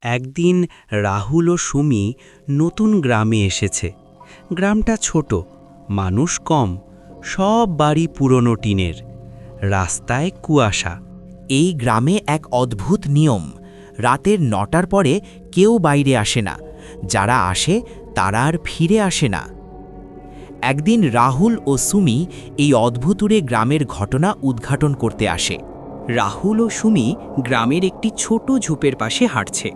একদিন রাহুল ও সুমি নতুন গ্রামে এসেছে। গ্রামটা ছোট, মানুষ কম, সব বাড়ি পুরনো টিনের, রাস্তায় কুয়াশা। এই গ্রামে এক অদ্ভুত নিয়ম, রাতের ৯টার পরে কেউ বাইরে আসে না, যারা আসে তারা আর ফিরে আসে না। একদিন রাহুল ও সুমি এই অদ্ভুতুরে গ্রামের ঘটনা উদ্ঘাটন করতে আসে। রাহুল ও সুমি গ্রামের একটি ছোট ঝোপের পাশে হাঁটছে।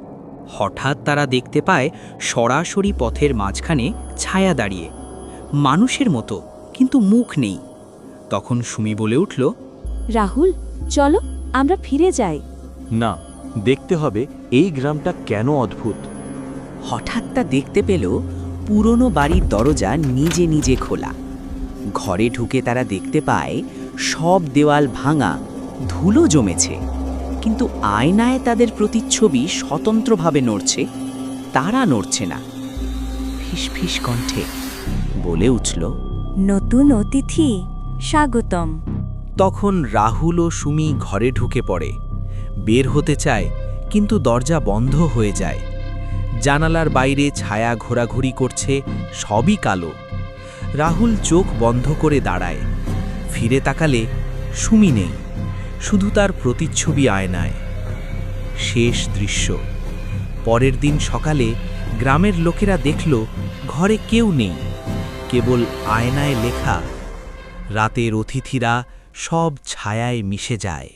হঠাৎ তারা দেখতে পায় সরাসরি পথের মাঝখানে ছায়া দাঁড়িয়ে, মানুষের মতো, কিন্তু মুখ নেই। তখন সুমি বলে উঠল, রাহুল, চলো আমরা ফিরে যাই। না, দেখতে হবে এই গ্রামটা কেন অদ্ভুত। হঠাৎ তা দেখতে পেল পুরনো বাড়ির দরজা নিজে নিজে খোলা। ঘরে ঢুকে তারা দেখতে পায় সব দেওয়াল ভাঙা, ধুলো জমেছে, কিন্তু আয়নায় তাদের প্রতিচ্ছবি স্বতন্ত্রভাবে নড়ছে। তারা নড়ছে না। ফিসফিস কণ্ঠে বলে উঠল, নতুন অতিথি, স্বাগতম। তখন রাহুল ও সুমি ঘরে ঢুকে পড়ে। বের হতে চায়, কিন্তু দরজা বন্ধ হয়ে যায়। জানালার বাইরে ছায়া ঘোরাঘুরি করছে, সবই কালো। রাহুল চোখ বন্ধ করে দাঁড়ায়। ফিরে তাকালে সুমি নেই, শুধু তার প্রতিচ্ছবি আয়নায়। শেষ দৃশ্য। পরের দিন সকালে গ্রামের লোকেরা দেখল ঘরে কেউ নেই, কেবল আয়নায় লেখা, রাতের অতিথিরা সব ছায়ায় মিশে যায়।